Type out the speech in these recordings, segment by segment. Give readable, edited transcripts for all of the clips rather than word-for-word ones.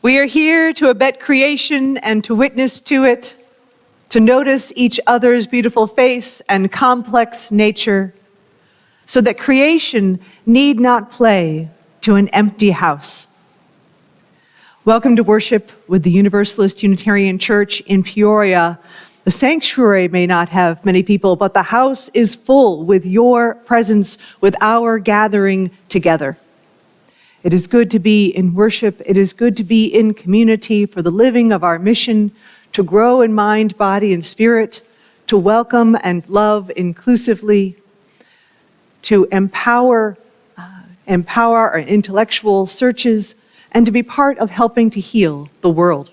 We are here to abet creation and to witness to it, to notice each other's beautiful face and complex nature, so that creation need not play to an empty house. Welcome to worship with the Universalist Unitarian Church in Peoria. The sanctuary may not have many people, but the house is full with your presence, with our gathering together. It is good to be in worship. It is good to be in community for the living of our mission, to grow in mind, body, and spirit, to welcome and love inclusively, to empower our intellectual searches, and to be part of helping to heal the world.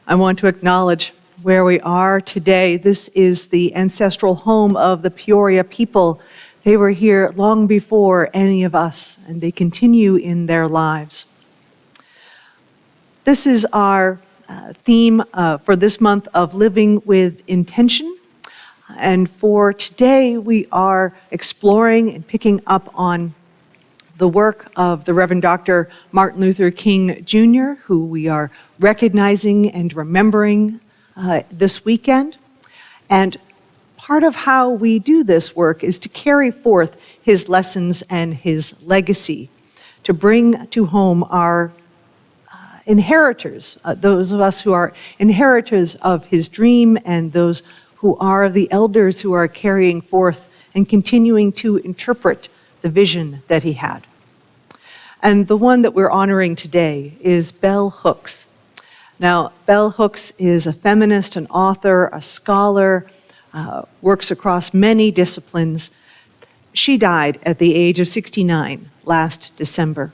I want to acknowledge where we are today. This is the ancestral home of the Peoria people. They were here long before any of us, and they continue in their lives. This is our theme for this month of Living with Intention. And for today, we are exploring and picking up on the work of the Reverend Dr. Martin Luther King Jr., who we are recognizing and remembering this weekend. And part of how we do this work is to carry forth his lessons and his legacy, to bring to home our inheritors, those of us who are inheritors of his dream and those who are the elders who are carrying forth and continuing to interpret the vision that he had. And the one that we're honoring today is Bell Hooks. Now, Bell Hooks is a feminist, an author, a scholar, works across many disciplines. She died at the age of 69 last December.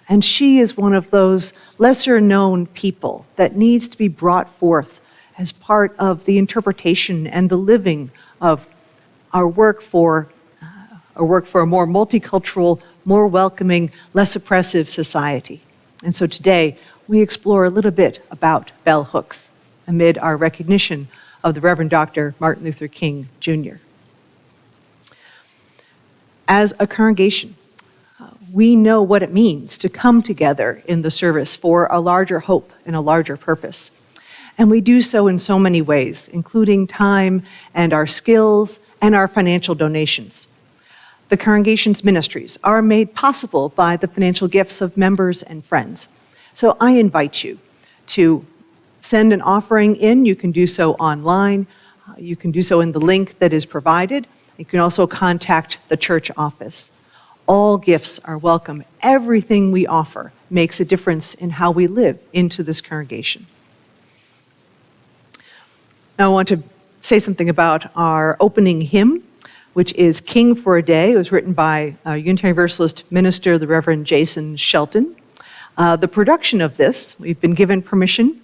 And she is one of those lesser-known people that needs to be brought forth as part of the interpretation and the living of our work for a more multicultural, more welcoming, less oppressive society. And so today, we explore a little bit about Bell Hooks amid our recognition of the Reverend Dr. Martin Luther King Jr. As a congregation, we know what it means to come together in the service for a larger hope and a larger purpose. And we do so in so many ways, including time and our skills and our financial donations. The congregation's ministries are made possible by the financial gifts of members and friends. So I invite you to send an offering in. You can do so online. You can do so in the link that is provided. You can also contact the church office. All gifts are welcome. Everything we offer makes a difference in how we live into this congregation. Now I want to say something about our opening hymn, which is King for a Day. It was written by Unitarian Universalist minister, the Reverend Jason Shelton. The production of this, we've been given permission,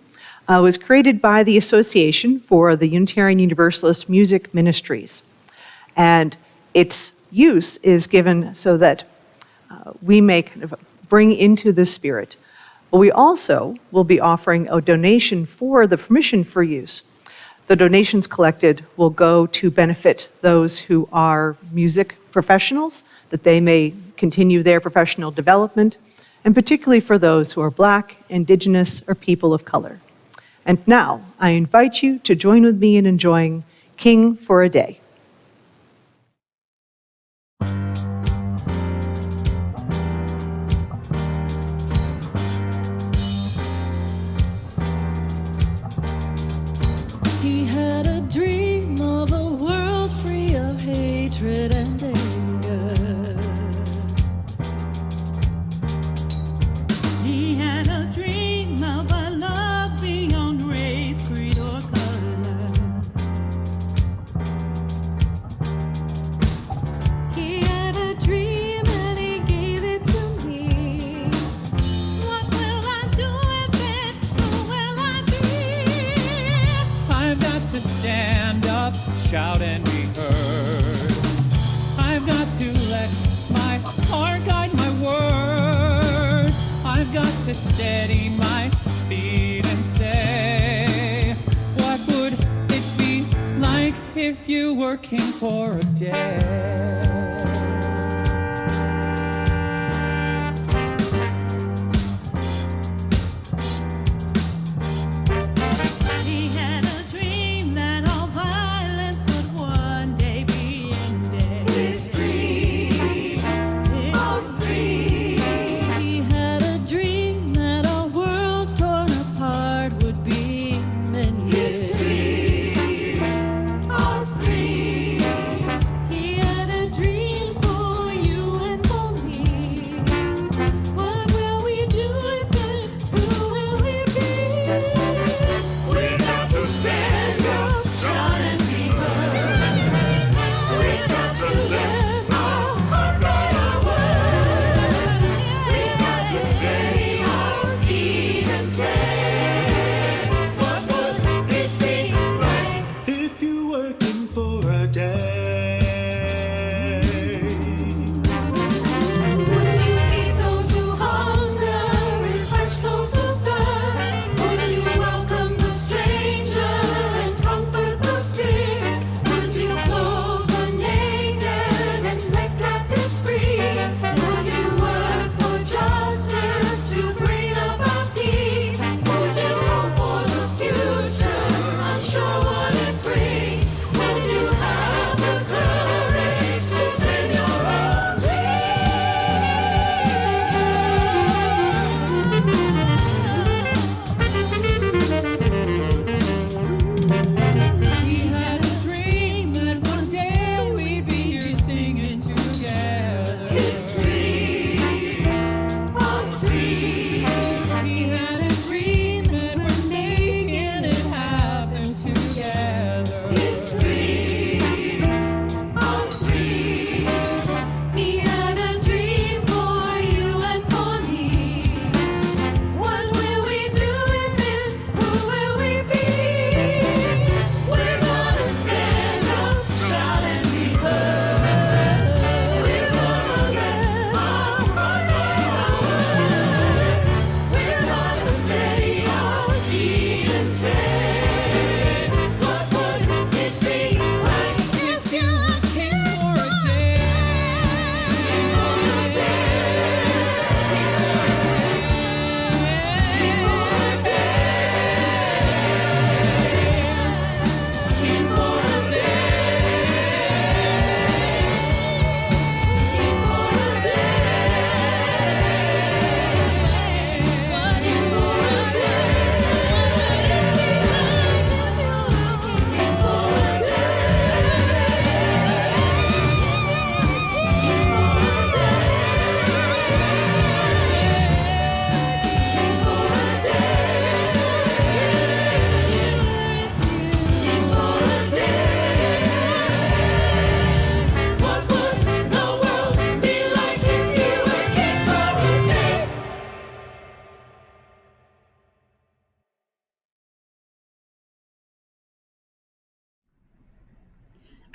was created by the Association for the Unitarian Universalist Music Ministries. And its use is given so that we may kind of bring into the spirit. But we also will be offering a donation for the permission for use. The donations collected will go to benefit those who are music professionals, that they may continue their professional development, and particularly for those who are Black, Indigenous, or people of color. And now, I invite you to join with me in enjoying King for a Day. He had a dream of a world free of hatred and anger. He had a dream of a love beyond race, creed, or color. He had a dream and he gave it to me. What will I do with it? Who will I be? I've got to stand up, shout and be heard. I've got to let my heart guide my words. I've got to steady my speed and say, what would it be like if you were king for a day?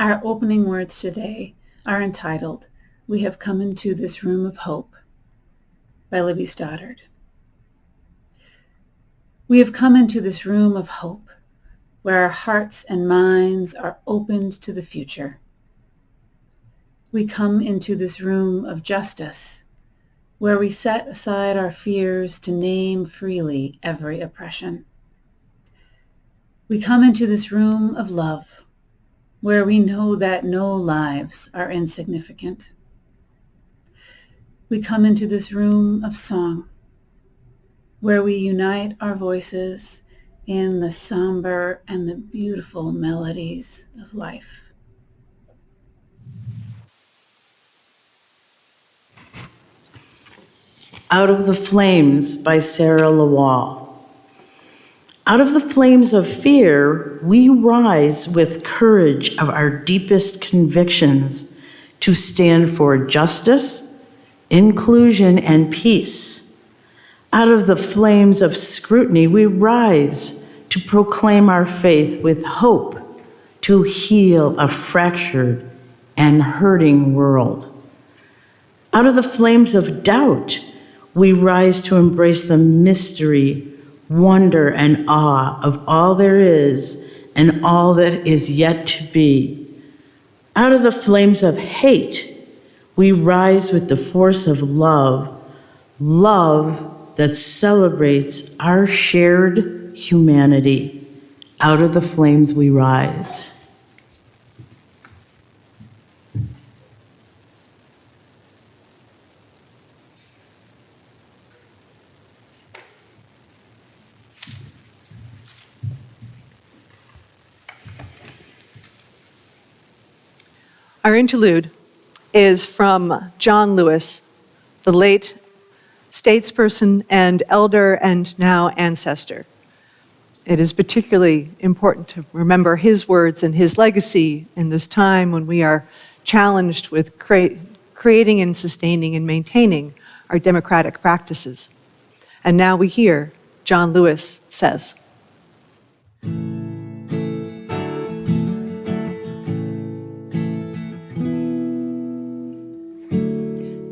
Our opening words today are entitled, "We Have Come Into This Room of Hope" by Libby Stoddard. We have come into this room of hope, where our hearts and minds are opened to the future. We come into this room of justice, where we set aside our fears to name freely every oppression. We come into this room of love, where we know that no lives are insignificant. We come into this room of song, where we unite our voices in the somber and the beautiful melodies of life. Out of the Flames by Sarah Lawal. Out of the flames of fear, we rise with courage of our deepest convictions to stand for justice, inclusion, and peace. Out of the flames of scrutiny, we rise to proclaim our faith with hope to heal a fractured and hurting world. Out of the flames of doubt, we rise to embrace the mystery, wonder, and awe of all there is and all that is yet to be. Out of the flames of hate, we rise with the force of love, love that celebrates our shared humanity. Out of the flames we rise. Our interlude is from John Lewis, the late statesperson and elder and now ancestor. It is particularly important to remember his words and his legacy in this time when we are challenged with creating and sustaining and maintaining our democratic practices. And now we hear John Lewis says,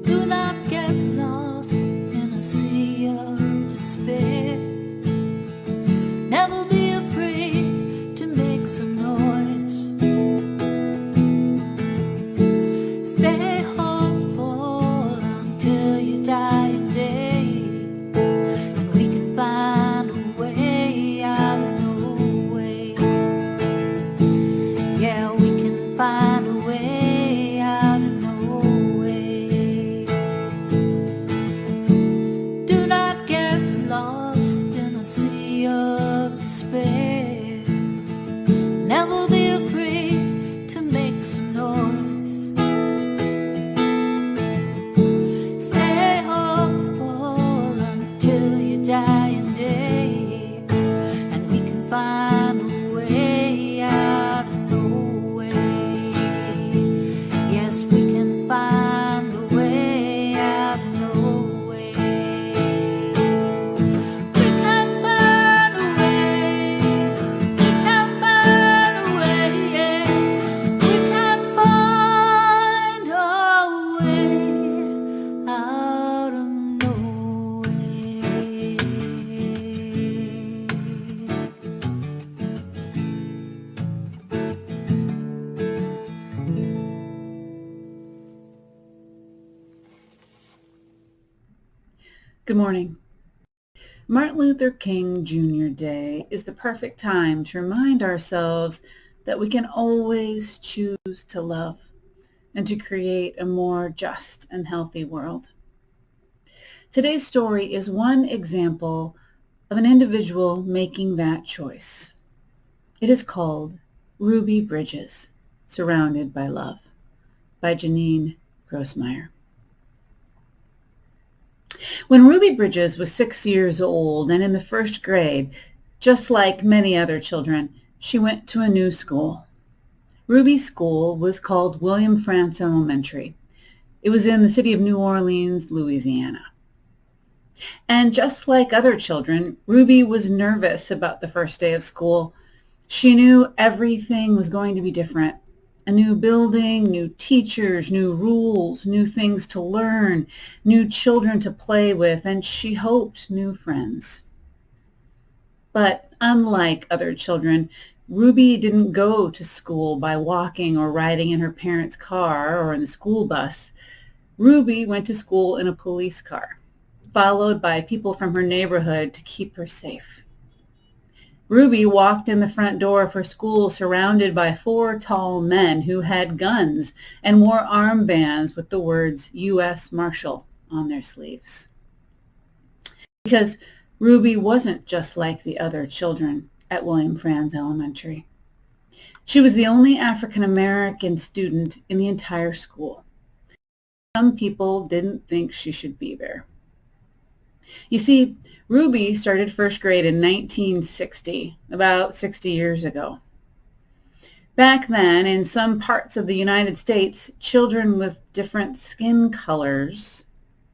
Do not get lost in a sea of despair. Never be afraid to make some noise. Stay hopeful until you die a day, and we can find a way out of no way. Yeah, we can find a way out of no way. Do not get lost in a sea of despair. Never be afraid to make some noise. Stay hopeful until you die a day, and we can find a way out of no way. Yes, we can find a way out of no way. We can find a way. We can find a way. We can find a way out of no way. Good morning. Martin Luther King Jr. Day is the perfect time to remind ourselves that we can always choose to love and to create a more just and healthy world. Today's story is one example of an individual making that choice. It is called Ruby Bridges, Surrounded by Love by Janine Grossmeyer. When Ruby Bridges was 6 years old and in the first grade, just like many other children, she went to a new school. Ruby's school was called William Frantz Elementary. It was in the city of New Orleans, Louisiana. And just like other children, Ruby was nervous about the first day of school. She knew everything was going to be different, A new building, new teachers, new rules, new things to learn, new children to play with, and she hoped new friends. But unlike other children, Ruby didn't go to school by walking or riding in her parents' car or in the school bus. Ruby went to school in a police car, followed by people from her neighborhood to keep her safe. Ruby walked in the front door of her school surrounded by 4 tall men who had guns and wore armbands with the words U.S. Marshal on their sleeves. Because Ruby wasn't just like the other children at William Franz Elementary. She was the only African American student in the entire school. Some people didn't think she should be there. You see, Ruby started first grade in 1960, about 60 years ago. Back then, in some parts of the United States, children with different skin colors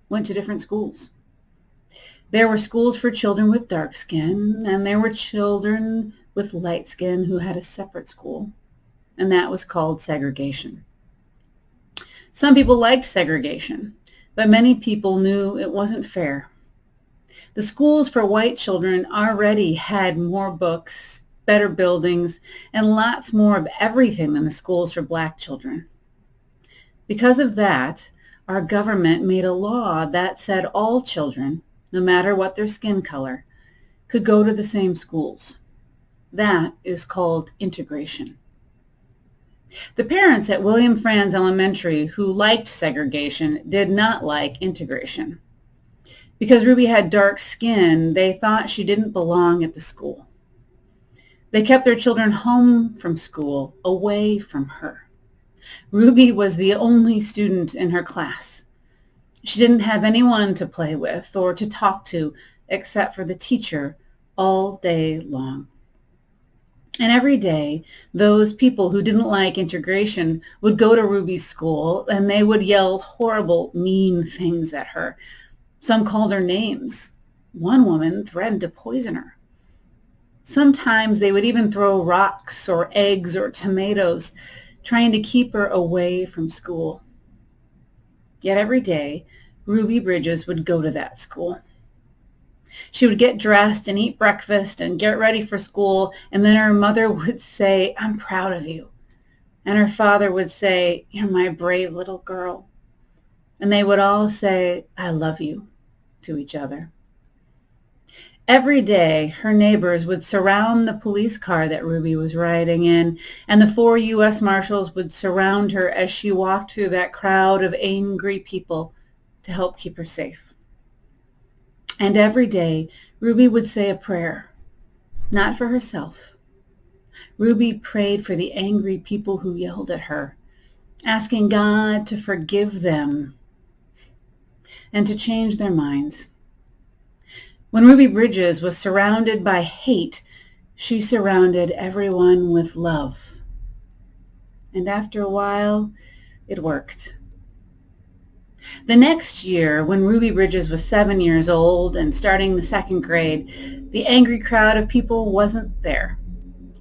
went to different schools. There were schools for children with dark skin, and there were children with light skin who had a separate school, and that was called segregation. Some people liked segregation, but many people knew it wasn't fair. The schools for white children already had more books, better buildings, and lots more of everything than the schools for black children. Because of that, our government made a law that said all children, no matter what their skin color, could go to the same schools. That is called integration. The parents at William Franz Elementary who liked segregation did not like integration. Because Ruby had dark skin, they thought she didn't belong at the school. They kept their children home from school, away from her. Ruby was the only student in her class. She didn't have anyone to play with or to talk to except for the teacher all day long. And every day, those people who didn't like integration would go to Ruby's school and they would yell horrible, mean things at her. Some called her names. One woman threatened to poison her. Sometimes they would even throw rocks or eggs or tomatoes, trying to keep her away from school. Yet every day, Ruby Bridges would go to that school. She would get dressed and eat breakfast and get ready for school, and then her mother would say, "I'm proud of you." And her father would say, "You're my brave little girl." And they would all say, "I love you," to each other. Every day, her neighbors would surround the police car that Ruby was riding in, and the 4 U.S. Marshals would surround her as she walked through that crowd of angry people to help keep her safe. And every day, Ruby would say a prayer, not for herself. Ruby prayed for the angry people who yelled at her, asking God to forgive them and to change their minds. When Ruby Bridges was surrounded by hate, she surrounded everyone with love. And after a while, it worked. The next year, when Ruby Bridges was 7 years old and starting the 2nd grade, the angry crowd of people wasn't there.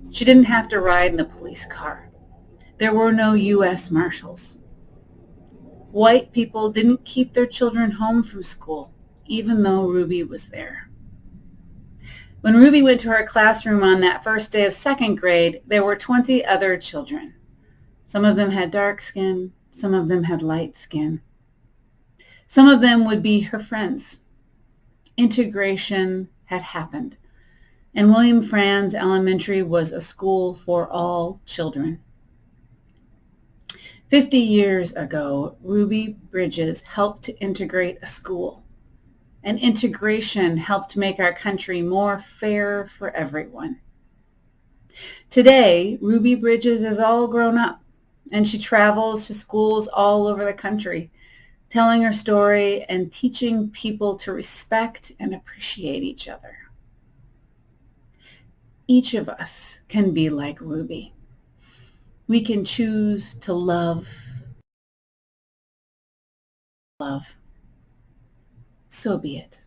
She didn't have to ride in the police car. There were no U.S. Marshals. White people didn't keep their children home from school, even though Ruby was there. When Ruby went to her classroom on that first day of 2nd grade, there were 20 other children. Some of them had dark skin, some of them had light skin. Some of them would be her friends. Integration had happened, and William Franz Elementary was a school for all children. 50 years ago, Ruby Bridges helped to integrate a school, and integration helped make our country more fair for everyone. Today, Ruby Bridges is all grown up, and she travels to schools all over the country, telling her story and teaching people to respect and appreciate each other. Each of us can be like Ruby. We can choose to love. So be it.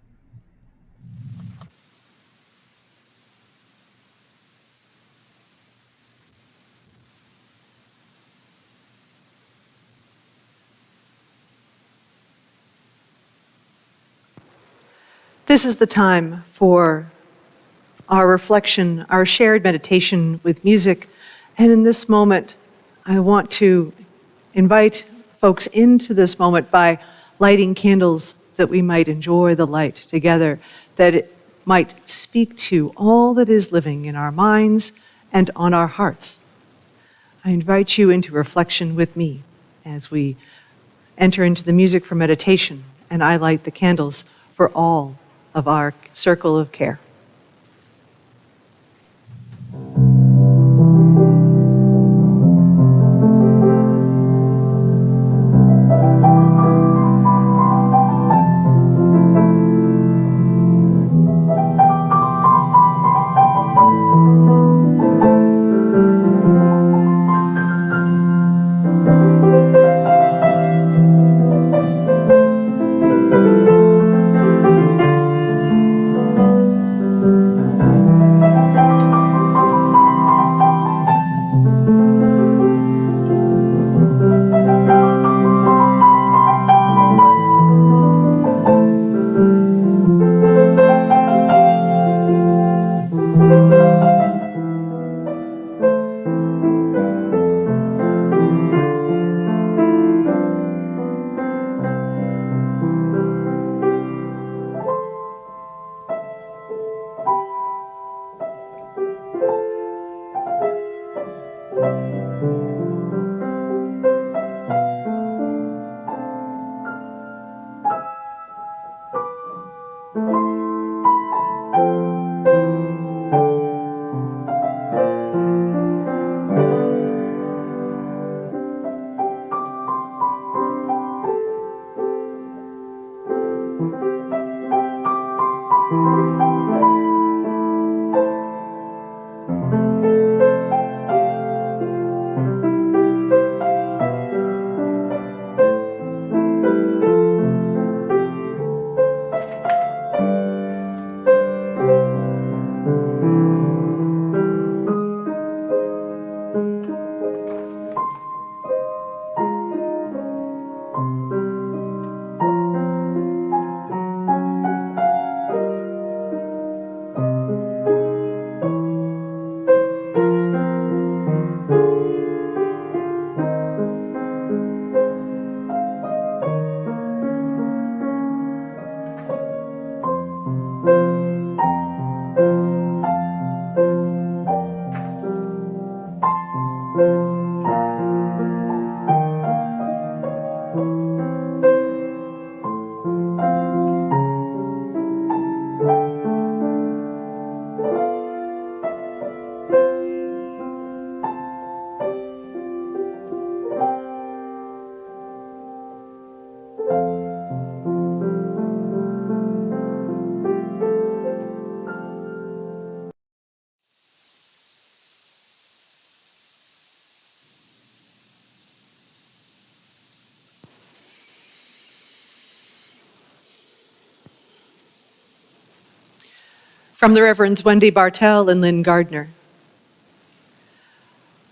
This is the time for our reflection, our shared meditation with music. And in this moment, I want to invite folks into this moment by lighting candles that we might enjoy the light together, that it might speak to all that is living in our minds and on our hearts. I invite you into reflection with me as we enter into the music for meditation, and I light the candles for all of our circle of care. From the Reverends Wendy Bartell and Lynn Gardner.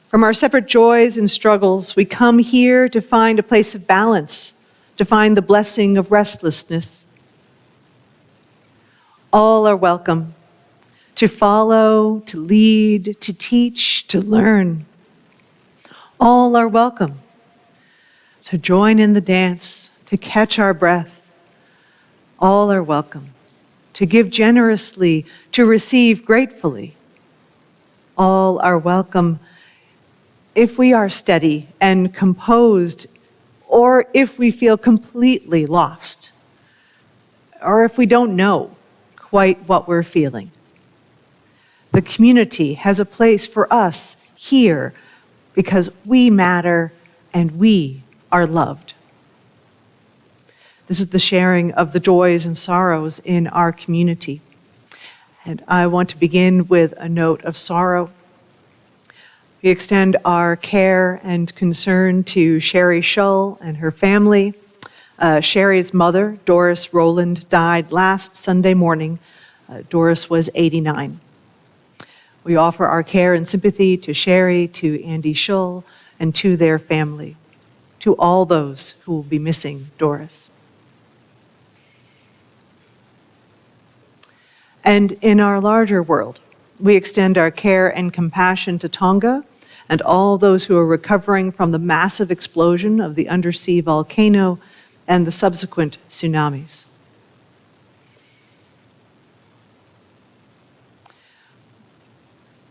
From our separate joys and struggles, we come here to find a place of balance, to find the blessing of restlessness. All are welcome to follow, to lead, to teach, to learn. All are welcome to join in the dance, to catch our breath. All are welcome to give generously, to receive gratefully. All are welcome if we are steady and composed, or if we feel completely lost, or if we don't know quite what we're feeling. The community has a place for us here because we matter and we are loved. This is the sharing of the joys and sorrows in our community. And I want to begin with a note of sorrow. We extend our care and concern to Sherry Shull and her family. Sherry's mother, Doris Rowland, died last Sunday morning. Doris was 89. We offer our care and sympathy to Sherry, to Andy Shull, and to their family, to all those who will be missing Doris. And in our larger world, we extend our care and compassion to Tonga and all those who are recovering from the massive explosion of the undersea volcano and the subsequent tsunamis.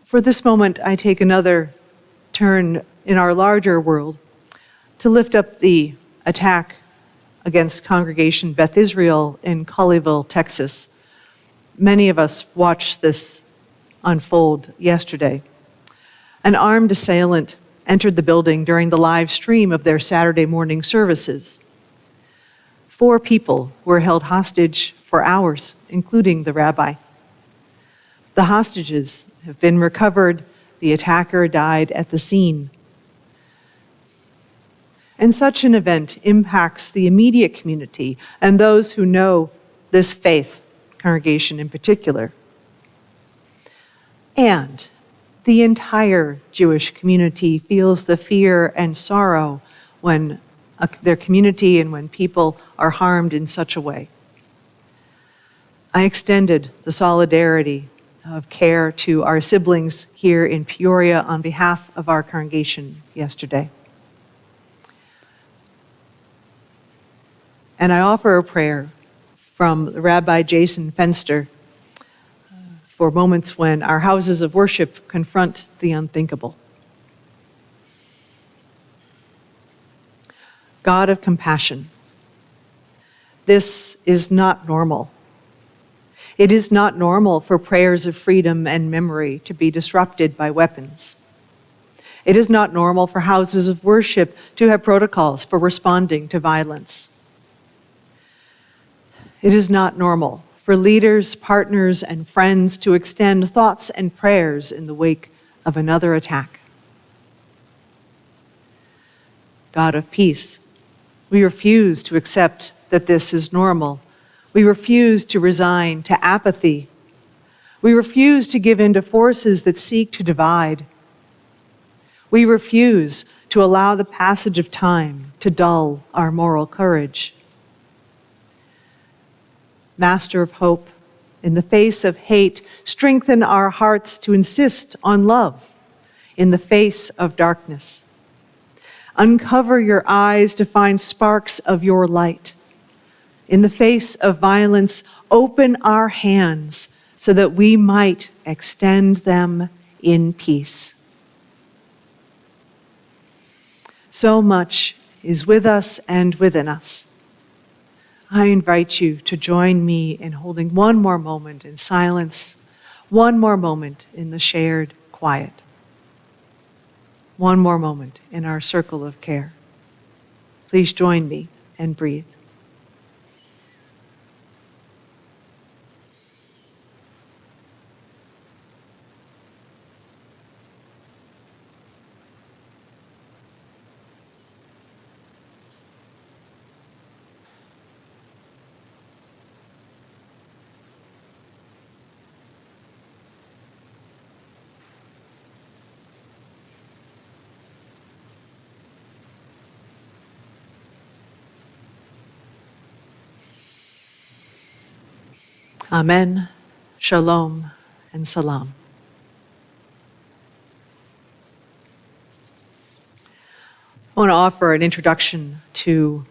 For this moment, I take another turn in our larger world to lift up the attack against Congregation Beth Israel in Colleyville, Texas. Many of us watched this unfold yesterday. An armed assailant entered the building during the live stream of their Saturday morning services. 4 people were held hostage for hours, including the rabbi. The hostages have been recovered. The attacker died at the scene. And such an event impacts the immediate community and those who know this faith congregation in particular. And the entire Jewish community feels the fear and sorrow when their community and when people are harmed in such a way. I extended the solidarity of care to our siblings here in Peoria on behalf of our congregation yesterday. And I offer a prayer from Rabbi Jason Fenster for moments when our houses of worship confront the unthinkable. God of compassion, this is not normal. It is not normal for prayers of freedom and memory to be disrupted by weapons. It is not normal for houses of worship to have protocols for responding to violence. It is not normal for leaders, partners, and friends to extend thoughts and prayers in the wake of another attack. God of peace, we refuse to accept that this is normal. We refuse to resign to apathy. We refuse to give in to forces that seek to divide. We refuse to allow the passage of time to dull our moral courage. Master of hope, in the face of hate, strengthen our hearts to insist on love in the face of darkness. Uncover your eyes to find sparks of your light. In the face of violence, open our hands so that we might extend them in peace. So much is with us and within us. I invite you to join me in holding one more moment in silence, one more moment in the shared quiet, one more moment in our circle of care. Please join me and breathe. Amen, shalom, and salam. I want to offer an introduction to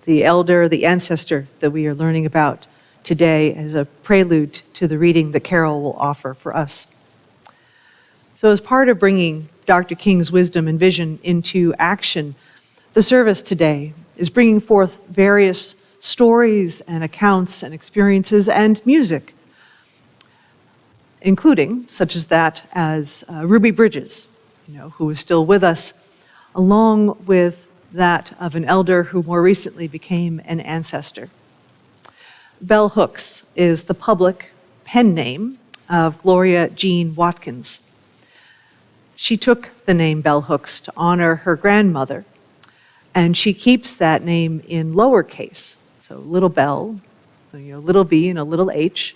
the elder, the ancestor that we are learning about today as a prelude to the reading that Carol will offer for us. So as part of bringing Dr. King's wisdom and vision into action, the service today is bringing forth various stories and accounts and experiences and music, including such as that as Ruby Bridges, who is still with us, along with that of an elder who more recently became an ancestor. Bell Hooks is the public pen name of Gloria Jean Watkins. She took the name Bell Hooks to honor her grandmother, and she keeps that name in lowercase, so little bell, little b and a little h,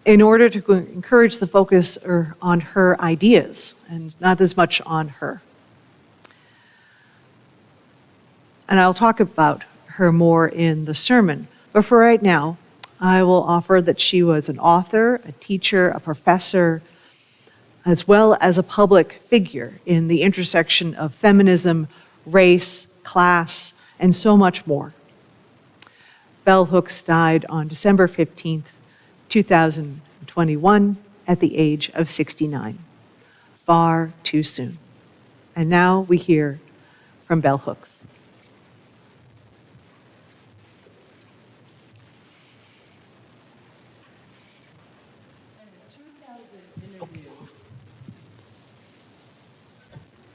in order to encourage the focus on her ideas and not as much on her. And I'll talk about her more in the sermon, but for right now, I will offer that she was an author, a teacher, a professor, as well as a public figure in the intersection of feminism, race, class, and so much more. Bell Hooks died on December 15th, 2021, at the age of 69. Far too soon. And now we hear from Bell Hooks.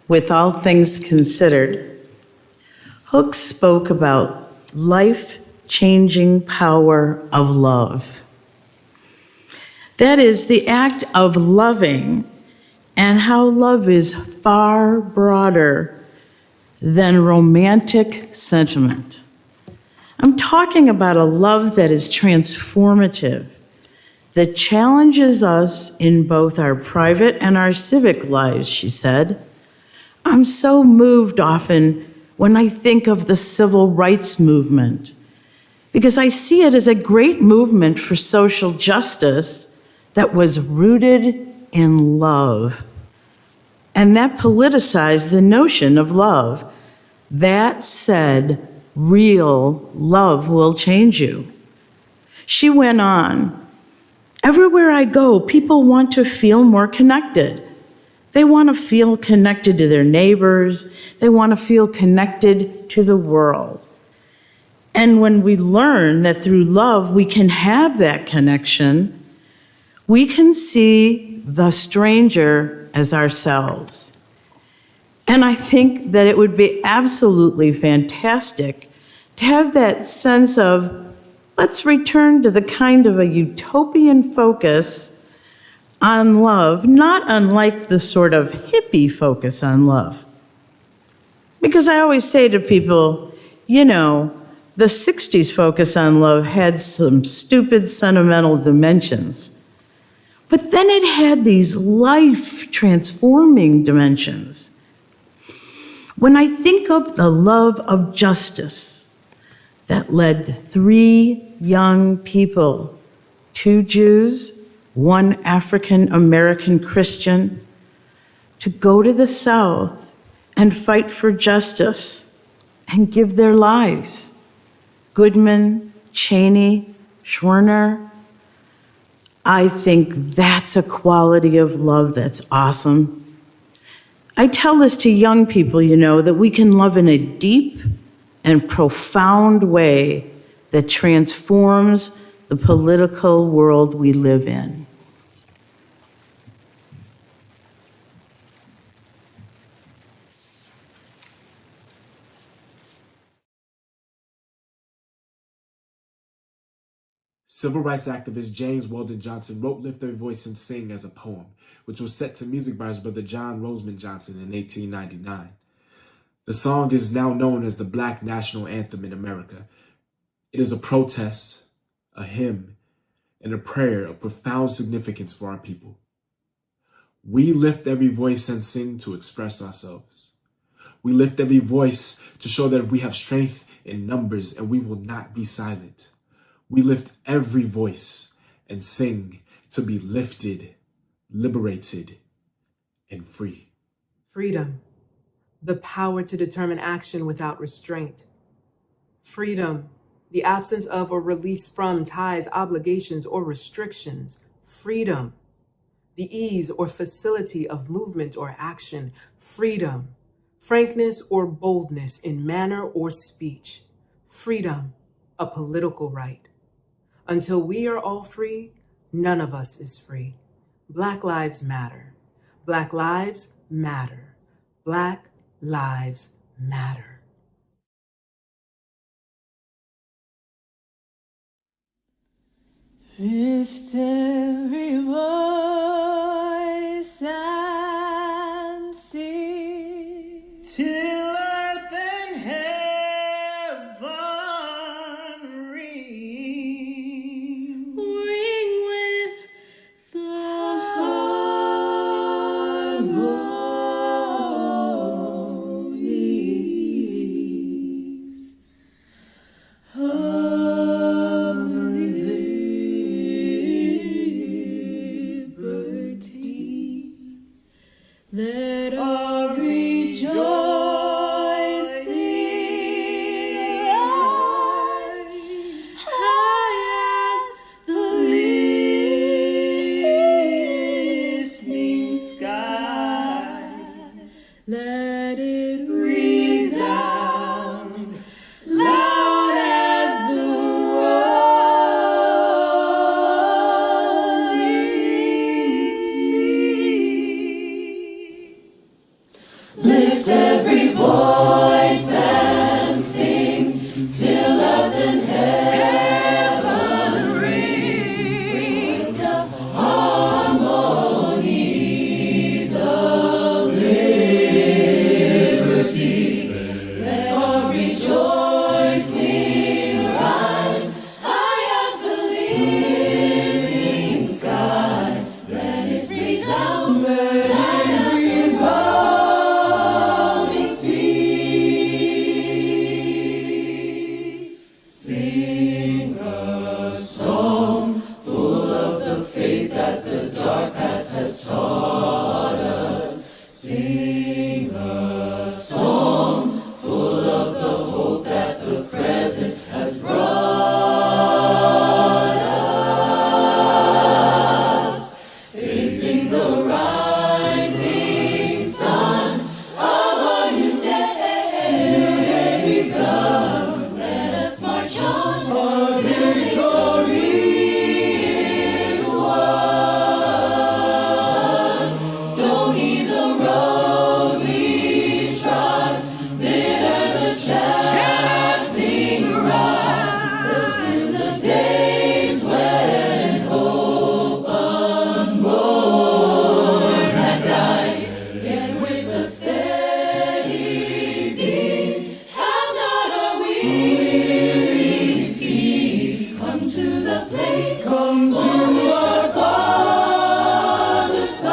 With all things considered, Hooks spoke about life-changing power of love. That is the act of loving, and how love is far broader than romantic sentiment. I'm talking about a love that is transformative, that challenges us in both our private and our civic lives, she said. I'm so moved often when I think of the civil rights movement, because I see it as a great movement for social justice that was rooted in love. And that politicized the notion of love. That said, real love will change you. She went on, everywhere I go, people want to feel more connected. They want to feel connected to their neighbors. They want to feel connected to the world. And when we learn that through love we can have that connection, we can see the stranger as ourselves. And I think that it would be absolutely fantastic to have that sense of, let's return to the kind of a utopian focus on love, not unlike the sort of hippie focus on love. Because I always say to people, you know, the 60s focus on love had some stupid sentimental dimensions. But then it had these life-transforming dimensions. When I think of the love of justice that led 3 young people, 2 Jews, 1 African American Christian, to go to the South and fight for justice and give their lives. Goodman, Cheney, Schwerner. I think that's a quality of love that's awesome. I tell this to young people, you know, that we can love in a deep and profound way that transforms the political world we live in. Civil rights activist James Weldon Johnson wrote Lift Their Voice and Sing as a poem, which was set to music by his brother John Rosamond Johnson in 1899. The song is now known as the Black National Anthem in America. It is a protest, a hymn, and a prayer of profound significance for our people. We lift every voice and sing to express ourselves. We lift every voice to show that we have strength in numbers and we will not be silent. We lift every voice and sing to be lifted, liberated, and free. Freedom, the power to determine action without restraint. Freedom, the absence of or release from ties, obligations, or restrictions. Freedom, the ease or facility of movement or action. Freedom, frankness or boldness in manner or speech. Freedom, a political right. Until we are all free, none of us is free. Black lives matter. Black lives matter. Black lives matter. Lift every voice and sing Till earth and heaven ring. ring with the harmonies of living. Let our rejoicing rise high as the listening skies. Let it resound loud as the roaring sea. Lift every voice and sing till earth and heaven ring with the harmonies of liberty. Let our rejoicing rise high as the listening skies. Let it resound loud as the rolling sea. Sing a song full of the faith that the dark past has taught us. Sing a song full of the hope that the present has brought us. Facing the rising sun of our new day begun. Let us march on till victory is won. Stony the road we trod, bitter the chasing rod, built in the days when hope unborn had died. Yet with a steady beat, have not our weary feet come to the place, come to our Father's side.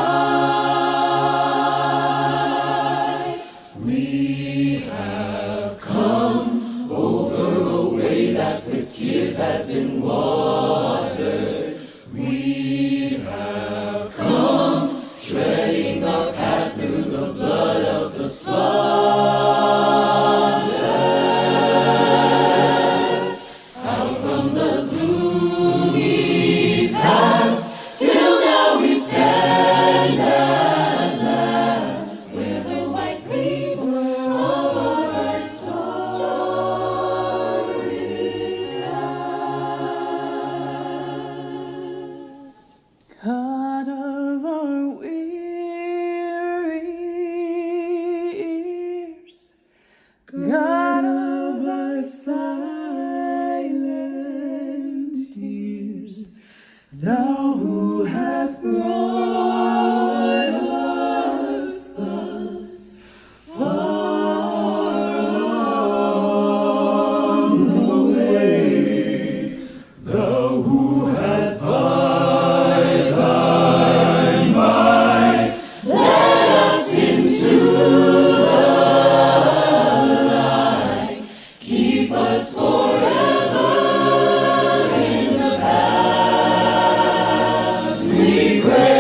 We have come over a way that with tears has been watered. We have come treading our path through the blood of the slaughtered. Out from the gloomy past, till now we stand at last, where the white gleam of our bright star is cast. God of our weary ears, God of our silent tears, thou who hast brought us thus far on the way, thou who hast by thy might led us into the light. Keep us forever in the path we praise.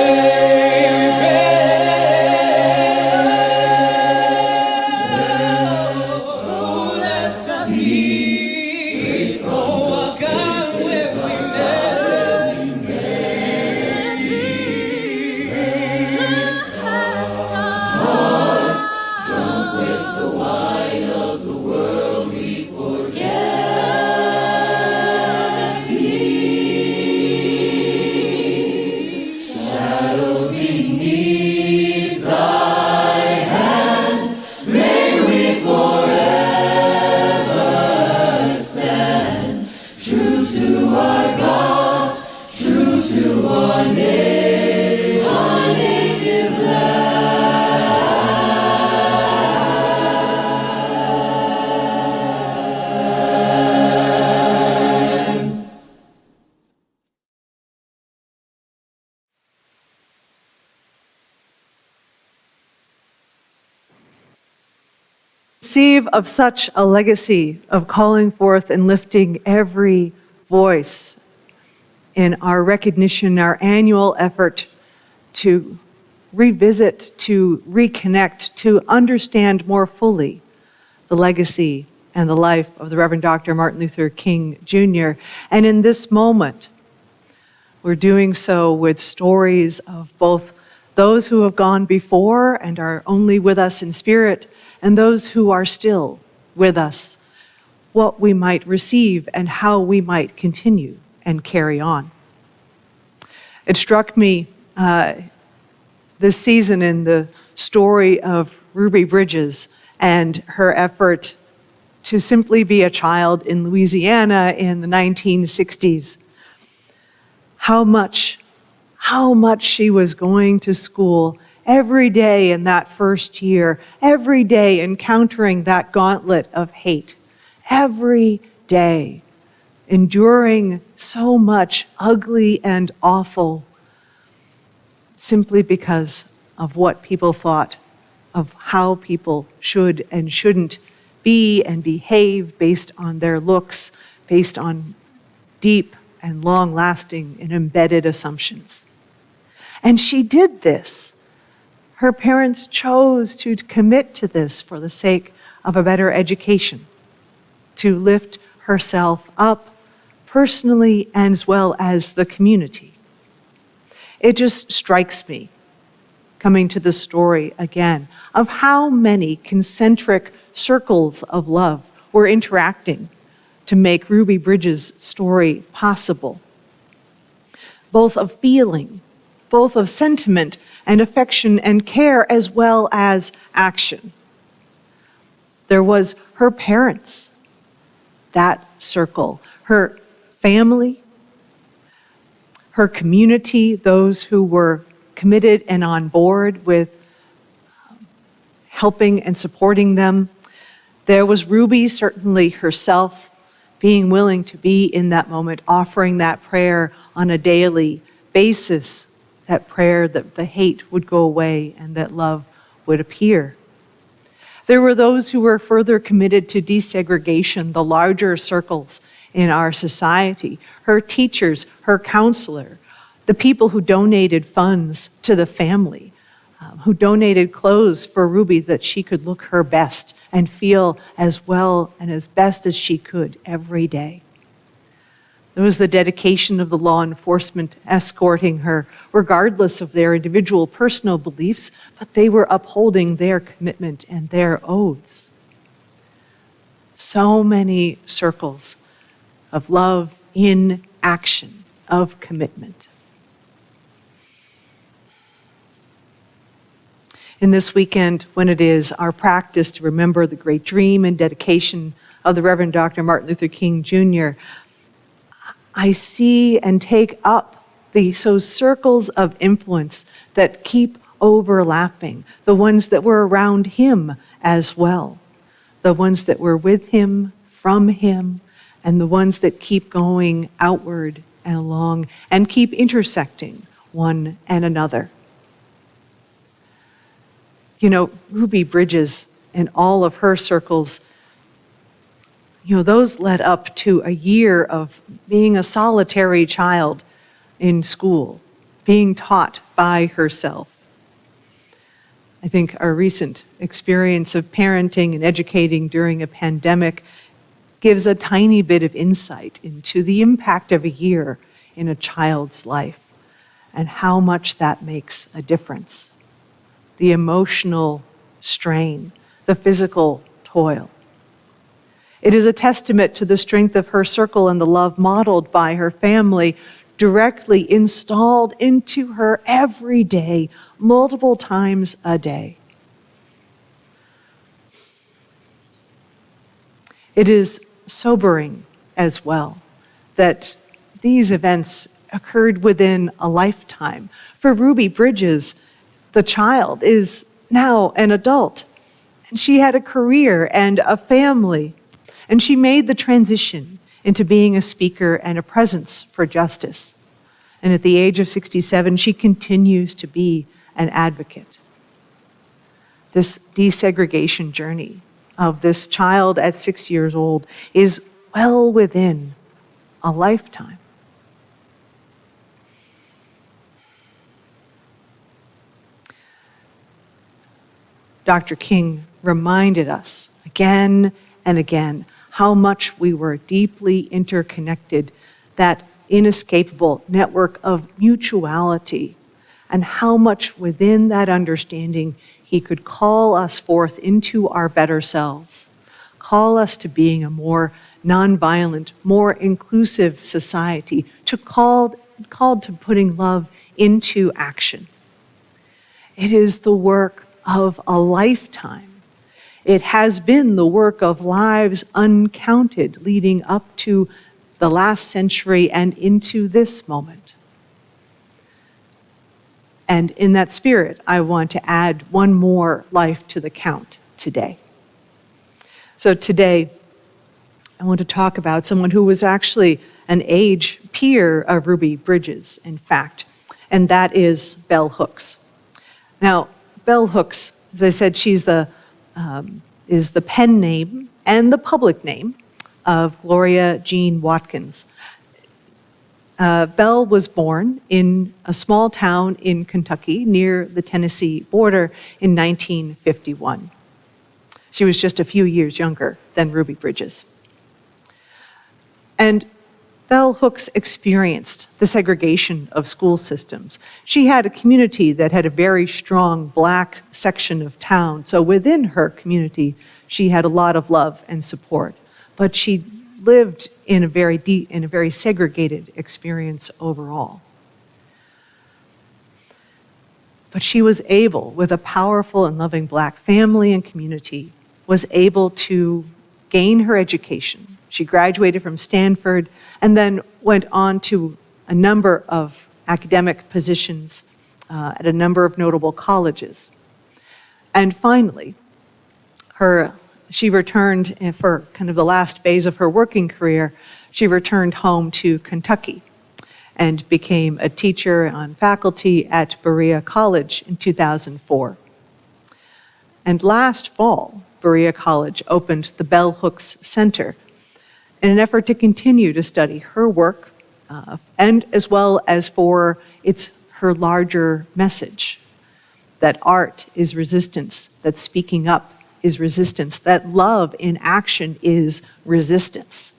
Oh, let's be straight from what God where we hearts drunk with the wine of the world, we forget thee. Shadow beneath thy hand, may we forever stand, true to our God, true to our native land. Receive of such a legacy of calling forth and lifting every voice in our recognition, our annual effort to revisit, to reconnect, to understand more fully the legacy and the life of the Reverend Dr. Martin Luther King Jr. And in this moment, we're doing so with stories of both those who have gone before and are only with us in spirit, and those who are still with us, what we might receive and how we might continue and carry on. It struck me this season in the story of Ruby Bridges and her effort to simply be a child in Louisiana in the 1960s. How much she was going to school every day in that first year, every day encountering that gauntlet of hate, every day enduring so much ugly and awful simply because of what people thought of how people should and shouldn't be and behave based on their looks, based on deep and long-lasting and embedded assumptions. And she did this. Her parents chose to commit to this for the sake of a better education, to lift herself up personally as well as the community. It just strikes me, coming to the story again, of how many concentric circles of love were interacting to make Ruby Bridges' story possible, both of feeling, both of sentiment and affection and care, as well as action. There was her parents, that circle, her family, her community, those who were committed and on board with helping and supporting them. There was Ruby, certainly herself, being willing to be in that moment, offering that prayer on a daily basis, that prayer that the hate would go away and that love would appear. There were those who were further committed to desegregation, the larger circles in our society, her teachers, her counselor, the people who donated funds to the family, who donated clothes for Ruby that she could look her best and feel as well and as best as she could every day. There was the dedication of the law enforcement escorting her, regardless of their individual personal beliefs, but they were upholding their commitment and their oaths. So many circles of love in action, of commitment. In this weekend, when it is our practice to remember the great dream and dedication of the Reverend Dr. Martin Luther King Jr., I see and take up those circles of influence that keep overlapping, the ones that were around him as well, the ones that were with him, from him, and the ones that keep going outward and along and keep intersecting one and another. You know, Ruby Bridges and all of her circles, those led up to a year of being a solitary child in school, being taught by herself. I think our recent experience of parenting and educating during a pandemic gives a tiny bit of insight into the impact of a year in a child's life and how much that makes a difference. The emotional strain, the physical toil. It is a testament to the strength of her circle and the love modeled by her family, directly installed into her every day, multiple times a day. It is sobering as well that these events occurred within a lifetime. For Ruby Bridges, the child is now an adult, and she had a career and a family, and she made the transition into being a speaker and a presence for justice. And at the age of 67, she continues to be an advocate. This desegregation journey of this child at 6 years old is well within a lifetime. Dr. King reminded us again and again how much we were deeply interconnected, that inescapable network of mutuality, and how much within that understanding he could call us forth into our better selves, call us to being a more nonviolent, more inclusive society, called to putting love into action. It is the work of a lifetime. It has been the work of lives uncounted leading up to the last century and into this moment. And in that spirit, I want to add one more life to the count today. So today, I want to talk about someone who was actually an age peer of Ruby Bridges, in fact, and that is Bell Hooks. Now, Bell Hooks, as I said, she's is the pen name and the public name of Gloria Jean Watkins. Bell was born in a small town in Kentucky near the Tennessee border in 1951. She was just a few years younger than Ruby Bridges. And Bell Hooks experienced the segregation of school systems. She had a community that had a very strong Black section of town. So within her community, she had a lot of love and support. But she lived in a very segregated experience overall. But she was able, with a powerful and loving Black family and community, was able to gain her education. She graduated from Stanford and then went on to a number of academic positions at a number of notable colleges. And finally, she returned for kind of the last phase of her working career. She returned home to Kentucky and became a teacher on faculty at Berea College in 2004. And last fall, Berea College opened the Bell Hooks Center in an effort to continue to study her work and as well as for her larger message, that art is resistance, that speaking up is resistance, that love in action is resistance.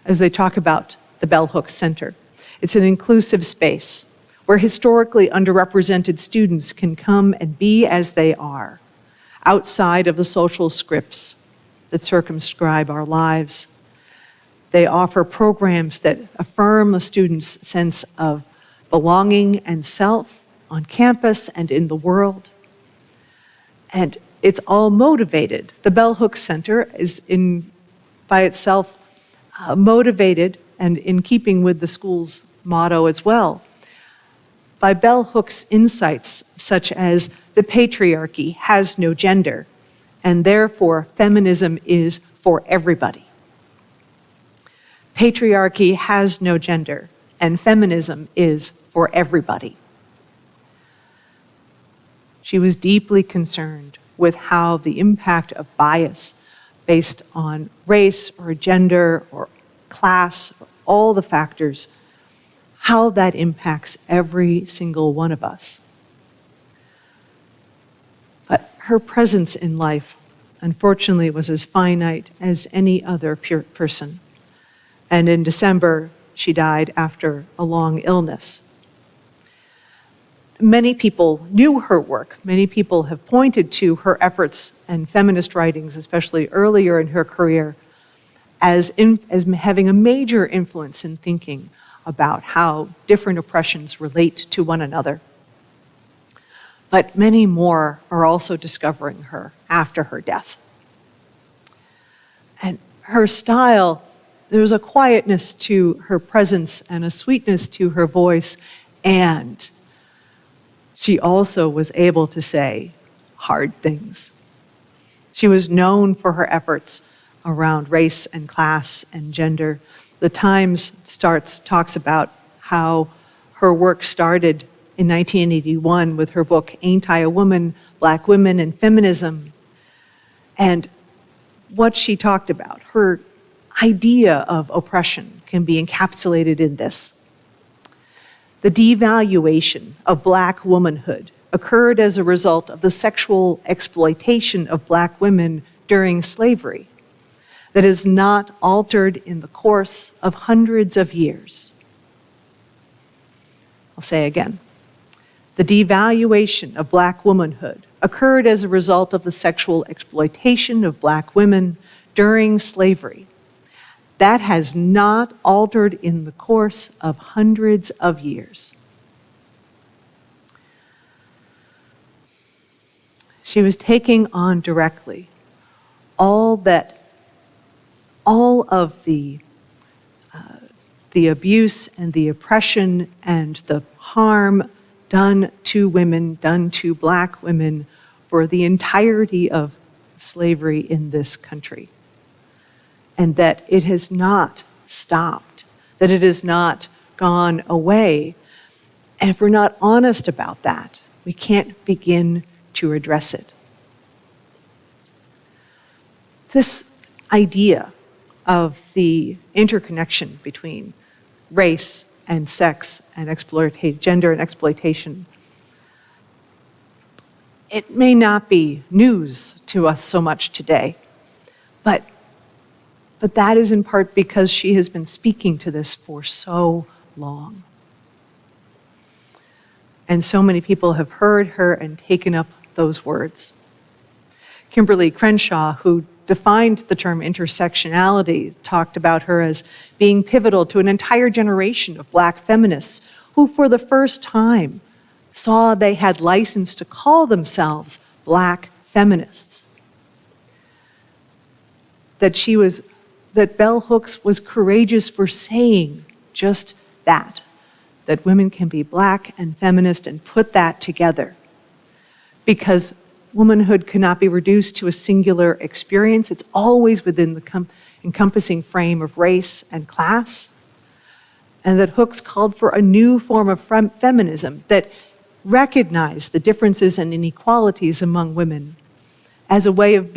As they talk about the Bell Hooks Center, it's an inclusive space where historically underrepresented students can come and be as they are, outside of the social scripts that circumscribe our lives. They offer programs that affirm the students' sense of belonging and self on campus and in the world. And it's all motivated. The Bell Hooks Center is by itself motivated and in keeping with the school's motto as well, by Bell Hooks insights such as the patriarchy has no gender, and therefore feminism is for everybody. Patriarchy has no gender, and feminism is for everybody. She was deeply concerned with how the impact of bias based on race or gender or class, or all the factors, how that impacts every single one of us. But her presence in life, unfortunately, was as finite as any other person. And in December, she died after a long illness. Many people knew her work. Many people have pointed to her efforts and feminist writings, especially earlier in her career, as having a major influence in thinking about how different oppressions relate to one another. But many more are also discovering her after her death. And her style, there was a quietness to her presence and a sweetness to her voice, and she also was able to say hard things. She was known for her efforts around race and class and gender. The Times talks about how her work started in 1981 with her book, Ain't I a Woman? Black Women and Feminism. And what she talked about, her idea of oppression, can be encapsulated in this: the devaluation of Black womanhood occurred as a result of the sexual exploitation of black women during slavery that is not altered in the course of hundreds of years. I'll say again. The devaluation of black womanhood occurred as a result of the sexual exploitation of black women during slavery. That has not altered in the course of hundreds of years. She was taking on directly all of the abuse and the oppression and the harm done to women, done to black women for the entirety of slavery in this country. And that it has not stopped, that it has not gone away. And if we're not honest about that, we can't begin to address it. This idea of the interconnection between race and sex and gender and exploitation, it may not be news to us so much today, but that is in part because she has been speaking to this for so long. And so many people have heard her and taken up those words. Kimberly Crenshaw, who defined the term intersectionality, talked about her as being pivotal to an entire generation of black feminists who for the first time saw they had license to call themselves black feminists. That Bell Hooks was courageous for saying just that women can be black and feminist and put that together. Because womanhood cannot be reduced to a singular experience. It's always within the encompassing frame of race and class. And that Hooks called for a new form of feminism that recognized the differences and inequalities among women as a way of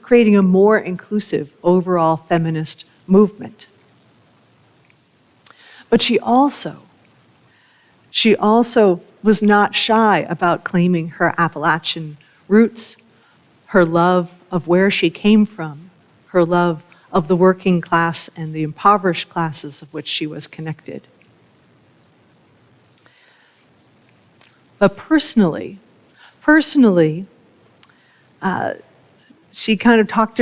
creating a more inclusive overall feminist movement. But she also was not shy about claiming her Appalachian roots, her love of where she came from, her love of the working class and the impoverished classes of which she was connected. But personally, she kind of talked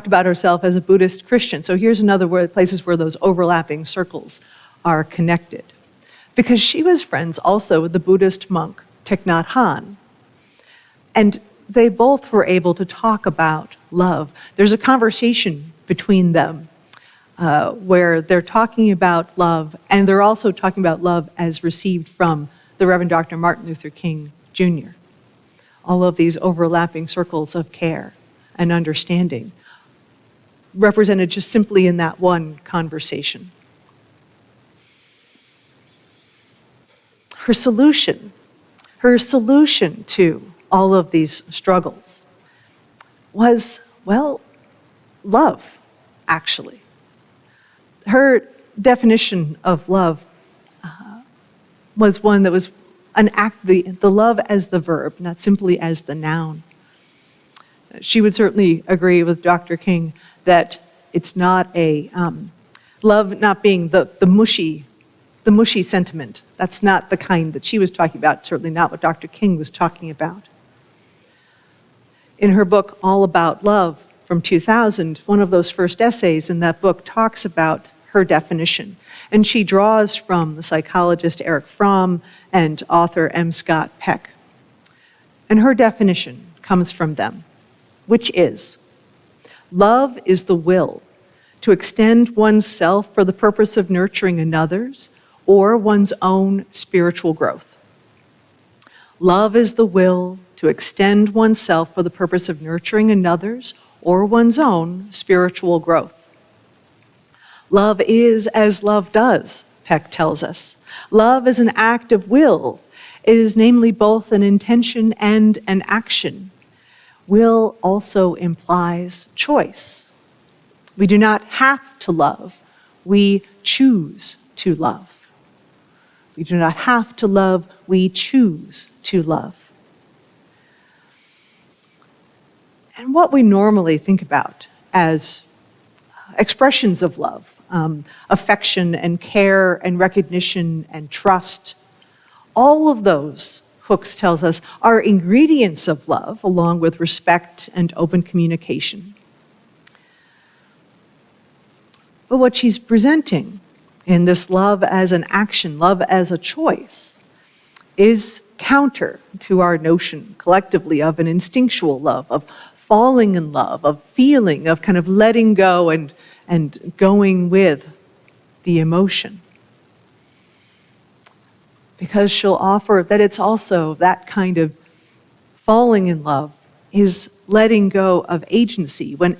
about herself as a Buddhist Christian. So here's another places where those overlapping circles are connected. Because she was friends also with the Buddhist monk Thich Nhat Hanh. And they both were able to talk about love. There's a conversation between them where they're talking about love, and they're also talking about love as received from the Reverend Dr. Martin Luther King Jr. All of these overlapping circles of care and understanding represented just simply in that one conversation. Her solution to all of these struggles was, well, love, actually. Her definition of love was one that was an act, the love as the verb, not simply as the noun. She would certainly agree with Dr. King that it's not a love not being the mushy sentiment. That's not the kind that she was talking about, certainly not what Dr. King was talking about. In her book, All About Love, from 2000, one of those first essays in that book talks about her definition. And she draws from the psychologist Erich Fromm and author M. Scott Peck. And her definition comes from them, which is, love is the will to extend oneself for the purpose of nurturing another's or one's own spiritual growth. Love is the will to extend oneself for the purpose of nurturing another's or one's own spiritual growth. Love is as love does, Peck tells us. Love is an act of will. It is namely both an intention and an action. Will also implies choice. We do not have to love. We choose to love. We do not have to love. We choose to love. and what we normally think about as expressions of love, affection and care and recognition and trust, all of those, Hooks tells us, are ingredients of love, along with respect and open communication. But what she's presenting in this love as an action, love as a choice, is counter to our notion collectively of an instinctual love, of falling in love, of feeling, of kind of letting go and going with the emotion. Because she'll offer that it's also that kind of falling in love is letting go of agency, when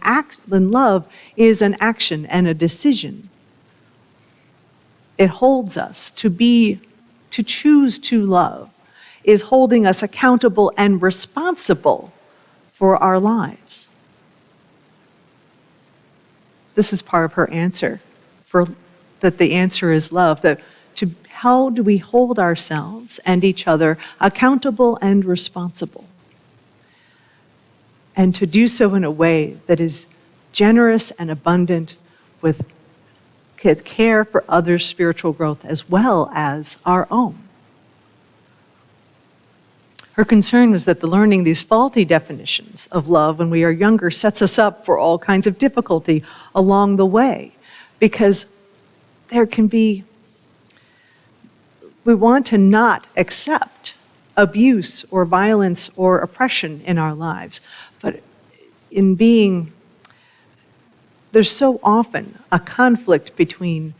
love is an action and a decision. It holds us to choose to love, is holding us accountable and responsible for our lives. This is part of her answer, that the answer is love, how do we hold ourselves and each other accountable and responsible? And to do so in a way that is generous and abundant, with care for others' spiritual growth as well as our own. Her concern was that the learning these faulty definitions of love when we are younger sets us up for all kinds of difficulty along the way, because we want to not accept abuse or violence or oppression in our lives. But there's so often a conflict between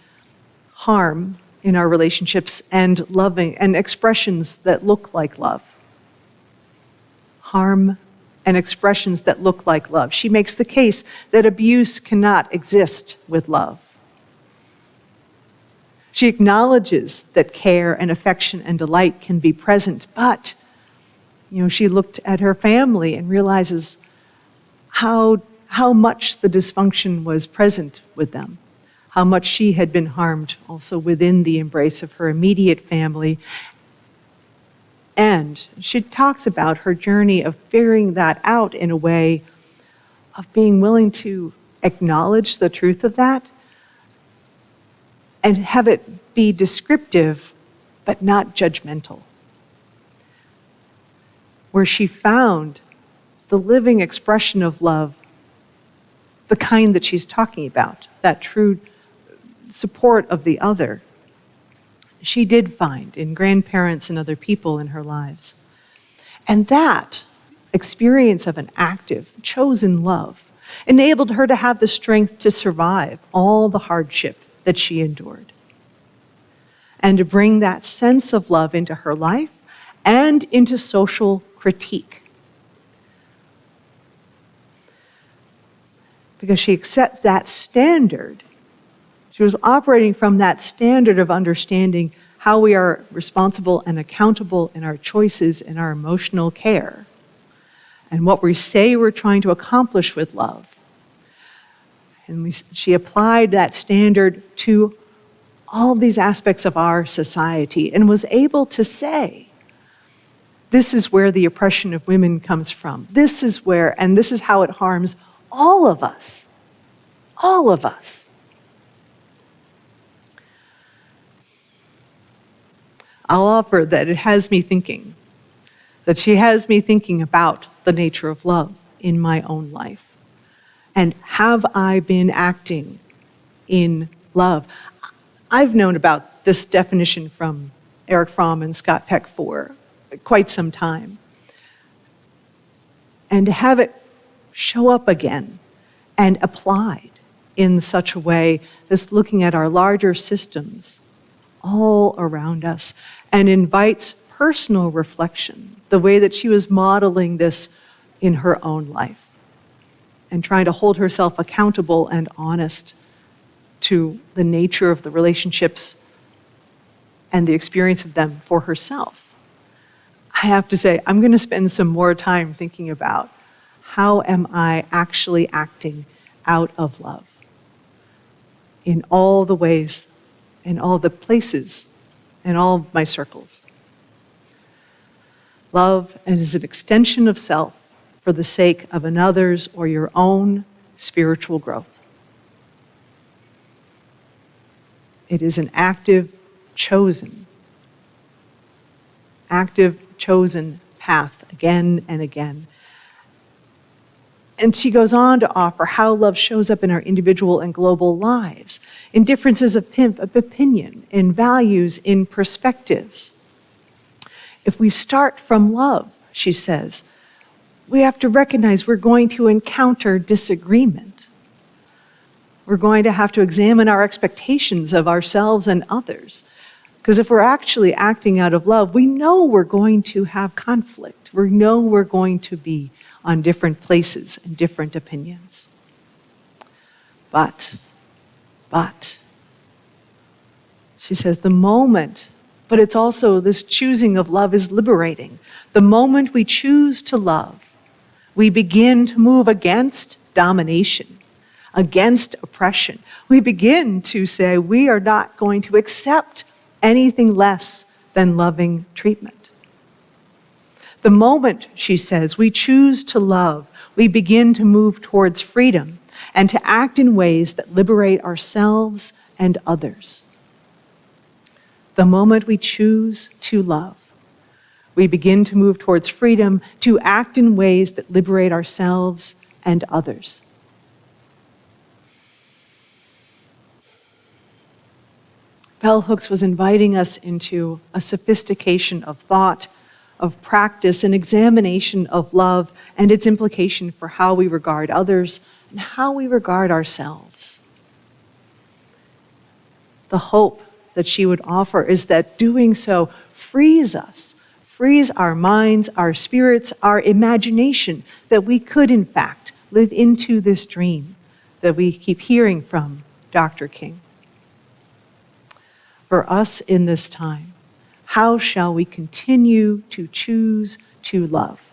harm in our relationships and loving and expressions that look like love. Harm and expressions that look like love. She makes the case that abuse cannot exist with love. She acknowledges that care and affection and delight can be present, but she looked at her family and realizes how much the dysfunction was present with them, how much she had been harmed also within the embrace of her immediate family. And she talks about her journey of figuring that out in a way of being willing to acknowledge the truth of that and have it be descriptive but not judgmental. Where she found the living expression of love, the kind that she's talking about, that true support of the other, she did find in grandparents and other people in her lives. And that experience of an active, chosen love enabled her to have the strength to survive all the hardship that she endured, and to bring that sense of love into her life and into social critique. Because she accepts that standard. She was operating from that standard of understanding how we are responsible and accountable in our choices and our emotional care, and what we say we're trying to accomplish with love. And she applied that standard to all these aspects of our society and was able to say, this is where the oppression of women comes from. This is where, and this is how it harms all of us. All of us. I'll offer that it has me thinking, that she has me thinking about the nature of love in my own life. And have I been acting in love? I've known about this definition from Eric Fromm and Scott Peck for quite some time. And to have it show up again and applied in such a way that's looking at our larger systems all around us and invites personal reflection, the way that she was modeling this in her own life and trying to hold herself accountable and honest to the nature of the relationships and the experience of them for herself. I have to say, I'm going to spend some more time thinking about how am I actually acting out of love in all the ways, in all the places, in all my circles. Love is an extension of self for the sake of another's or your own spiritual growth. It is an active, chosen path again and again. And she goes on to offer how love shows up in our individual and global lives, in differences of opinion, in values, in perspectives. If we start from love, she says, we have to recognize we're going to encounter disagreement. We're going to have to examine our expectations of ourselves and others. Because if we're actually acting out of love, we know we're going to have conflict. We know we're going to be on different places and different opinions. But, she says, but it's also this choosing of love is liberating. The moment we choose to love, we begin to move against domination, against oppression. We begin to say we are not going to accept anything less than loving treatment. The moment, she says, we choose to love, we begin to move towards freedom and to act in ways that liberate ourselves and others. The moment we choose to love, we begin to move towards freedom to act in ways that liberate ourselves and others. Bell Hooks was inviting us into a sophistication of thought, of practice, and examination of love and its implication for how we regard others and how we regard ourselves. The hope that she would offer is that doing so frees us, frees our minds, our spirits, our imagination, that we could, in fact, live into this dream that we keep hearing from Dr. King. For us in this time, how shall we continue to choose to love?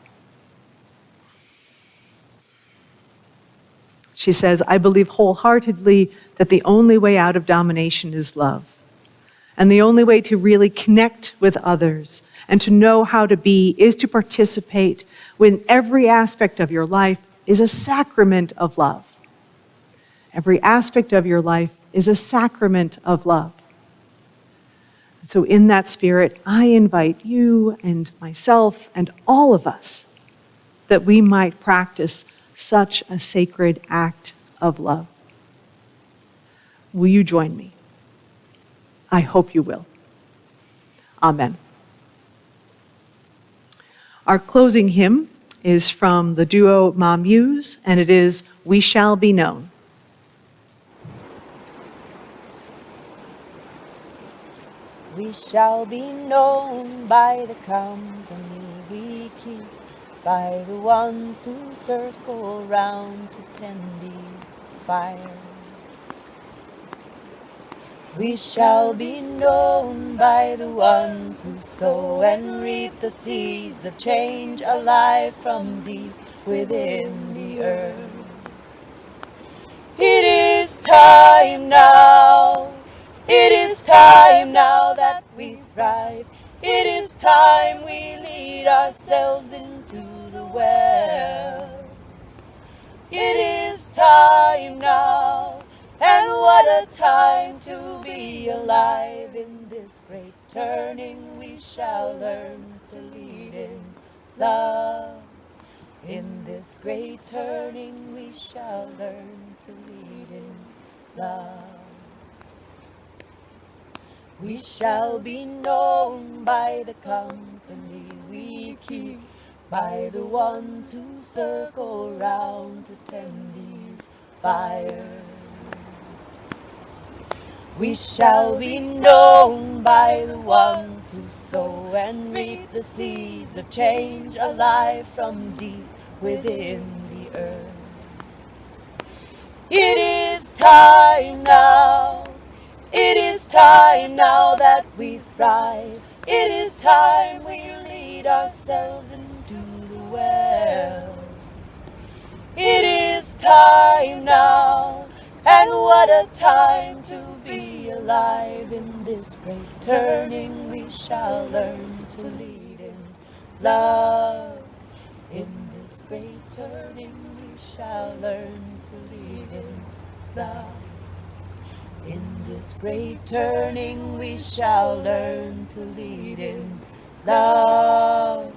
She says, I believe wholeheartedly that the only way out of domination is love. And the only way to really connect with others and to know how to be is to participate when every aspect of your life is a sacrament of love. Every aspect of your life is a sacrament of love. So in that spirit, I invite you and myself and all of us that we might practice such a sacred act of love. Will you join me? I hope you will. Amen. Our closing hymn is from the duo Ma Muse, and it is We Shall Be Known. We shall be known by the company we keep, by the ones who circle round to tend these fires. We shall be known by the ones who sow and reap the seeds of change alive from deep within the earth. It is time now. It is time now that we thrive. It is time we lead ourselves into the well. It is time now, and what a time to be alive. In this great turning we shall learn to lead in love. In this great turning we shall learn to lead in love. We shall be known by the company we keep, by the ones who circle round to tend these fires. We shall be known by the ones who sow and reap the seeds of change alive from deep within the earth. It is time now. It is time now that we thrive. It is time we lead ourselves into the well. It is time now, and what a time to be alive. In this great turning we shall learn to lead in love. In this great turning, we shall learn to lead in love. In this great turning, we shall learn to lead in love.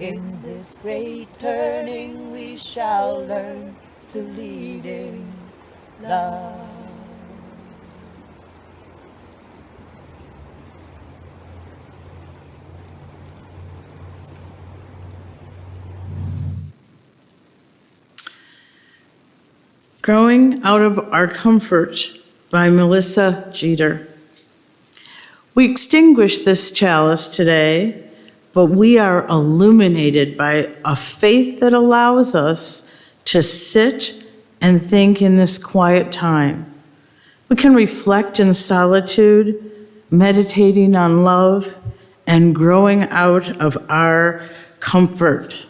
In this great turning, we shall learn to lead in love. Growing Out of Our Comfort by Melissa Jeter. We extinguish this chalice today, but we are illuminated by a faith that allows us to sit and think in this quiet time. We can reflect in solitude, meditating on love, and growing out of our comfort.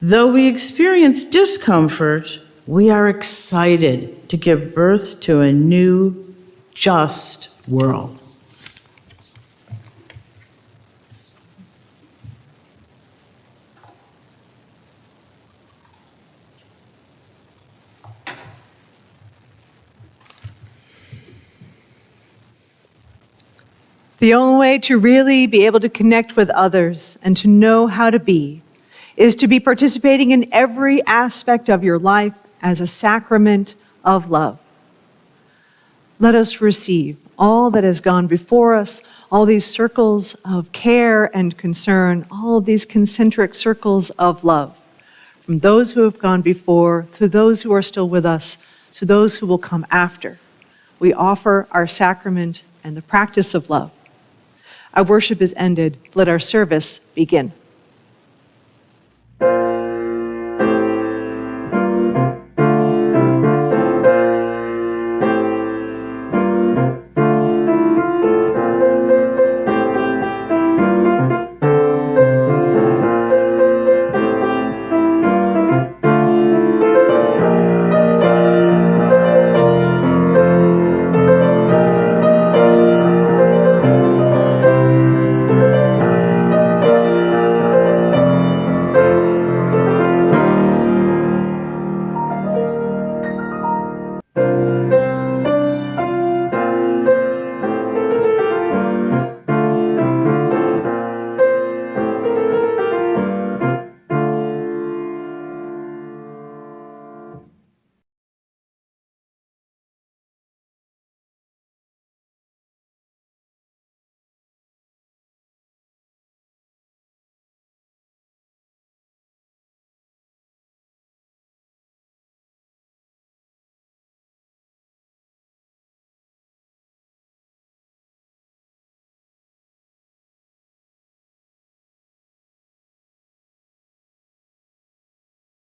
Though we experience discomfort, we are excited to give birth to a new, just world. The only way to really be able to connect with others and to know how to be is to be participating in every aspect of your life as a sacrament of love. Let us receive all that has gone before us, all these circles of care and concern, all of these concentric circles of love, from those who have gone before, to those who are still with us, to those who will come after. We offer our sacrament and the practice of love. Our worship is ended. Let our service begin.